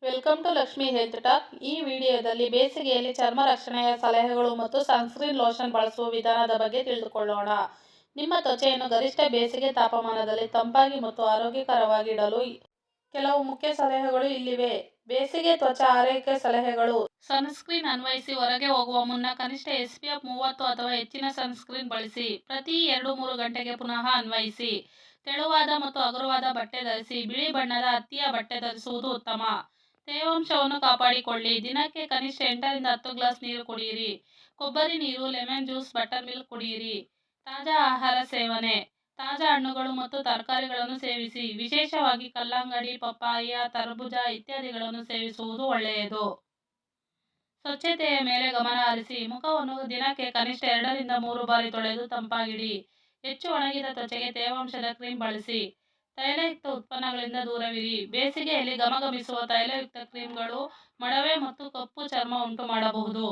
Welcome to Lakshmi health talk. ಈ ವಿಡಿಯೋದಲ್ಲಿ ಬೇಸಿಗೆಯಲ್ಲಿ ಚರ್ಮ ರಕ್ಷಣೆಯ ಸಲಹೆಗಳು ಮತ್ತು ಸನ್ಸ್ಕ್ರೀನ್ ಲೋಷನ್ ಬಳಸುವ ವಿಧಾನದ ಬಗ್ಗೆ ತಿಳಿದುಕೊಳ್ಳೋಣ. ನಿಮ್ಮ ತ್ವಚೆಯನ್ನು ಗರಿಷ್ಠ ಬೇಸಿಗೆ ತಾಪಮಾನದಲ್ಲಿ ತಂಪಾಗಿ ಮತ್ತು ಆರೋಗ್ಯಕರವಾಗಿ ಇಡಲು ಕೆಲವು ಮುಖ್ಯ ಸಲಹೆಗಳು ಇಲ್ಲಿವೆ. ಬೇಸಿಗೆ ತ್ವಚಾ ಆರೈಕೆ ಸಲಹೆಗಳು. ಸನ್ಸ್ಕ್ರೀನ್ ಅನ್ವಯಿಸಿ ಹೊರಗೆ ಹೋಗುವ ಮುನ್ನ ಕನಿಷ್ಠ SPF 30 ಅಥವಾ ಹೆಚ್ಚಿನ ಸನ್ಸ್ಕ್ರೀನ್ ಬಳಸಿ. ಪ್ರತಿ 2-3 ಗಂಟೆಗೆ ಪುನಃ ಅನ್ವಯಿಸಿ. ತೆಳುವಾದ ಮತ್ತು ಹಗುರವಾದ ಬಟ್ಟೆ ಧರಿಸಿ. ಬಿಳಿ ಬಣ್ಣದ ಹತ್ತಿಯ ಬಟ್ಟೆ ಧರಿಸುವುದು ಉತ್ತಮ. ತೇವಾಂಶವನ್ನು ಕಾಪಾಡಿಕೊಳ್ಳಿ. ದಿನಕ್ಕೆ ಕನಿಷ್ಠ 8ರಿಂದ 10 ಗ್ಲಾಸ್ ನೀರು ಕುಡಿಯಿರಿ. ಕೊಬ್ಬರಿ ನೀರು, ಲೆಮನ್ ಜ್ಯೂಸ್, ಬಟರ್ ಮಿಲ್ಕ್ ಕುಡಿಯಿರಿ. ತಾಜಾ ಆಹಾರ ಸೇವನೆ. ತಾಜಾ ಹಣ್ಣುಗಳು ಮತ್ತು ತರಕಾರಿಗಳನ್ನು ಸೇವಿಸಿ. ವಿಶೇಷವಾಗಿ ಕಲ್ಲಂಗಡಿ, ಪಪ್ಪಾಯ, ತರಬೂಜ ಇತ್ಯಾದಿಗಳನ್ನು ಸೇವಿಸುವುದು ಒಳ್ಳೆಯದು. ಸ್ವಚ್ಛತೆಯ ಮೇಲೆ ಗಮನ ಹರಿಸಿ. ಮುಖವನ್ನು ದಿನಕ್ಕೆ ಕನಿಷ್ಠ 2ರಿಂದ 3 ಬಾರಿ ತೊಳೆದು ತಂಪಾಗಿಡಿ. ಹೆಚ್ಚು ಒಣಗಿದ ತ್ವಚೆಗೆ ತೇವಾಂಶದ ಕ್ರೀಮ್ ಬಳಸಿ. ತೈಲಯುಕ್ತ ಉತ್ಪನ್ನಗಳಿಂದ ದೂರವಿರಿ. ಬೇಸಿಗೆಯಲ್ಲಿ ಘಮಘಮಿಸುವ ತೈಲಯುಕ್ತ ಕ್ರೀಮ್ಗಳು ಮೊಡವೆ ಮತ್ತು ಕಪ್ಪು ಚರ್ಮ ಉಂಟು ಮಾಡಬಹುದು.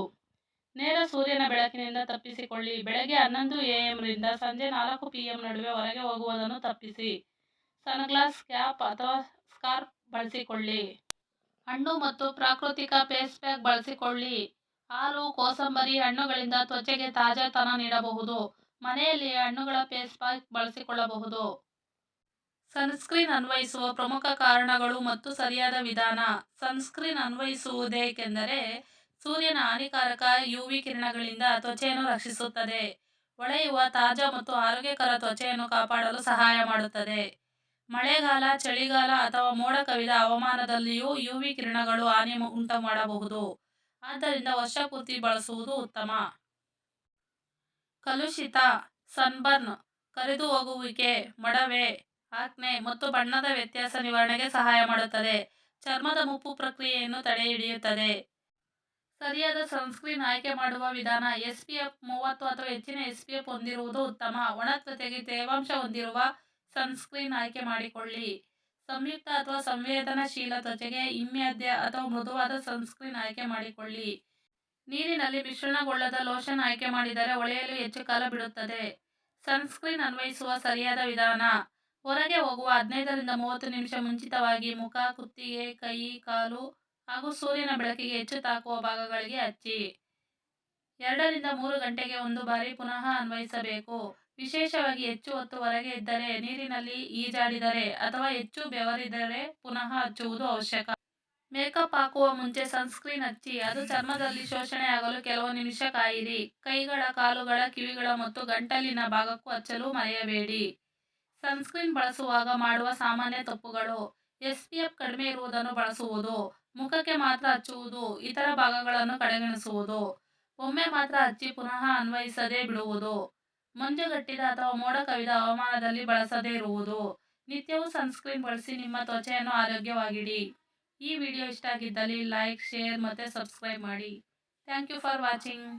ನೇರ ಸೂರ್ಯನ ಬೆಳಕಿನಿಂದ ತಪ್ಪಿಸಿಕೊಳ್ಳಿ. ಬೆಳಗ್ಗೆ 11 AM ರಿಂದ ಸಂಜೆ 4 PM ನಡುವೆ ಹೊರಗೆ ಹೋಗುವುದನ್ನು ತಪ್ಪಿಸಿ. ಸನ್ಗ್ಲಾಸ್, ಕ್ಯಾಪ್ ಅಥವಾ ಸ್ಕಾರ್ಫ್ ಬಳಸಿಕೊಳ್ಳಿ. ಹಣ್ಣು ಮತ್ತು ಪ್ರಾಕೃತಿಕ ಫೇಸ್ ಪ್ಯಾಕ್ ಬಳಸಿಕೊಳ್ಳಿ. ಹಾಲು, ಕೋಸಂಬರಿ ಹಣ್ಣುಗಳಿಂದ ತ್ವಚೆಗೆ ತಾಜಾತನ ನೀಡಬಹುದು. ಮನೆಯಲ್ಲಿ ಹಣ್ಣುಗಳ ಫೇಸ್ ಪ್ಯಾಕ್ ಬಳಸಿಕೊಳ್ಳಬಹುದು. ಸನ್ಸ್ಕ್ರೀನ್ ಅನ್ವಯಿಸುವ ಪ್ರಮುಖ ಕಾರಣಗಳು ಮತ್ತು ಸರಿಯಾದ ವಿಧಾನ. ಸನ್ಸ್ಕ್ರೀನ್ ಅನ್ವಯಿಸುವುದೇಕೆಂದರೆ ಸೂರ್ಯನ ಹಾನಿಕಾರಕ UV ಕಿರಣಗಳಿಂದ ತ್ವಚೆಯನ್ನು ರಕ್ಷಿಸುತ್ತದೆ. ಹೊಳೆಯುವ, ತಾಜಾ ಮತ್ತು ಆರೋಗ್ಯಕರ ತ್ವಚೆಯನ್ನು ಕಾಪಾಡಲು ಸಹಾಯ ಮಾಡುತ್ತದೆ. ಮಳೆಗಾಲ, ಚಳಿಗಾಲ ಅಥವಾ ಮೋಡ ಕವಿದ ಹವಾಮಾನದಲ್ಲಿಯೂ UV ಕಿರಣಗಳು ಹಾನಿ ಉಂಟುಮಾಡಬಹುದು. ಆದ್ದರಿಂದ ವರ್ಷಪೂರ್ತಿ ಬಳಸುವುದು ಉತ್ತಮ. ಕಲುಷಿತ, ಸನ್ಬರ್ನ್, ಕರಿದು ಹೋಗುವಿಕೆ, ಮೊಡವೆ, ಆಕ್ನೆ ಮತ್ತು ಬಣ್ಣದ ವ್ಯತ್ಯಾಸ ನಿವಾರಣೆಗೆ ಸಹಾಯ ಮಾಡುತ್ತದೆ. ಚರ್ಮದ ಮುಪ್ಪು ಪ್ರಕ್ರಿಯೆಯನ್ನು ತಡೆಹಿಡಿಯುತ್ತದೆ. ಸರಿಯಾದ ಸನ್ಸ್ಕ್ರೀನ್ ಆಯ್ಕೆ ಮಾಡುವ ವಿಧಾನ. SPF 30 ಅಥವಾ ಹೆಚ್ಚಿನ SPF ಹೊಂದಿರುವುದು ಉತ್ತಮ. ಒಣ ತ್ವಚೆಗೆ ತೇವಾಂಶ ಹೊಂದಿರುವ ಸನ್ಸ್ಕ್ರೀನ್ ಆಯ್ಕೆ ಮಾಡಿಕೊಳ್ಳಿ. ಸಂಯುಕ್ತ ಅಥವಾ ಸಂವೇದನಾಶೀಲ ತ್ವಚೆಗೆ ಹಿಮ್ಮೇದ್ಯ ಅಥವಾ ಮೃದುವಾದ ಸನ್ಸ್ಕ್ರೀನ್ ಆಯ್ಕೆ ಮಾಡಿಕೊಳ್ಳಿ. ನೀರಿನಲ್ಲಿ ಮಿಶ್ರಣಗೊಳ್ಳದ ಲೋಷನ್ ಆಯ್ಕೆ ಮಾಡಿದರೆ ಹೊಳೆಯಲು ಹೆಚ್ಚು ಕಾಲ ಬಿಡುತ್ತದೆ. ಸನ್ಸ್ಕ್ರೀನ್ ಅನ್ವಯಿಸುವ ಸರಿಯಾದ ವಿಧಾನ. ಹೊರಗೆ ಹೋಗುವ 15ರಿಂದ 30 ನಿಮಿಷ ಮುಂಚಿತವಾಗಿ ಮುಖ, ಕುತ್ತಿಗೆ, ಕೈ, ಕಾಲು ಹಾಗೂ ಸೂರ್ಯನ ಬೆಳಕಿಗೆ ಹೆಚ್ಚು ತಾಕುವ ಭಾಗಗಳಿಗೆ ಹಚ್ಚಿ. 2ರಿಂದ 3 ಗಂಟೆಗೆ ಒಂದು ಬಾರಿ ಪುನಃ ಅನ್ವಯಿಸಬೇಕು. ವಿಶೇಷವಾಗಿ ಹೆಚ್ಚು ಹೊತ್ತು ಹೊರಗೆ ಇದ್ದರೆ, ನೀರಿನಲ್ಲಿ ಈಜಾಡಿದರೆ ಅಥವಾ ಹೆಚ್ಚು ಬೆವರಿದರೆ ಪುನಃ ಹಚ್ಚುವುದು ಅವಶ್ಯಕ. ಮೇಕಪ್ ಹಾಕುವ ಮುಂಚೆ ಸನ್ಸ್ಕ್ರೀನ್ ಹಚ್ಚಿ. ಅದು ಚರ್ಮದಲ್ಲಿ ಶೋಷಣೆಯಾಗಲು ಕೆಲವು ನಿಮಿಷ ಕಾಯಿರಿ. ಕೈಗಳ, ಕಾಲುಗಳ, ಕಿವಿಗಳ ಮತ್ತು ಗಂಟಲಿನ ಭಾಗಕ್ಕೂ ಹಚ್ಚಲು ಮರೆಯಬೇಡಿ. ಸನ್ಸ್ಕ್ರೀನ್ ಬಳಸುವಾಗ ಮಾಡುವ ಸಾಮಾನ್ಯ ತಪ್ಪುಗಳು. SPF ಕಡಿಮೆ ಇರುವುದನ್ನು ಬಳಸುವುದು. ಮುಖಕ್ಕೆ ಮಾತ್ರ ಹಚ್ಚುವುದು. ಇತರ ಭಾಗಗಳನ್ನು ಕಡೆಗಣಿಸುವುದು. ಒಮ್ಮೆ ಮಾತ್ರ ಹಚ್ಚಿ ಪುನಃ ಅನ್ವಯಿಸದೆ ಬಿಡುವುದು. ಮಂಜುಗಟ್ಟಿದ ಅಥವಾ ಮೋಡ ಕವಿದ ಹವಾಮಾನದಲ್ಲಿ ಬಳಸದೇ ಇರುವುದು. ನಿತ್ಯವೂ ಸನ್ಸ್ಕ್ರೀನ್ ಬಳಸಿ. ನಿಮ್ಮ ತ್ವಚೆಯನ್ನು ಆರೋಗ್ಯವಾಗಿಡಿ. ಈ ವಿಡಿಯೋ ಇಷ್ಟ ಆಗಿದ್ದಲ್ಲಿ ಲೈಕ್, ಶೇರ್ ಮತ್ತು ಸಬ್ಸ್ಕ್ರೈಬ್ ಮಾಡಿ. Thank you for watching.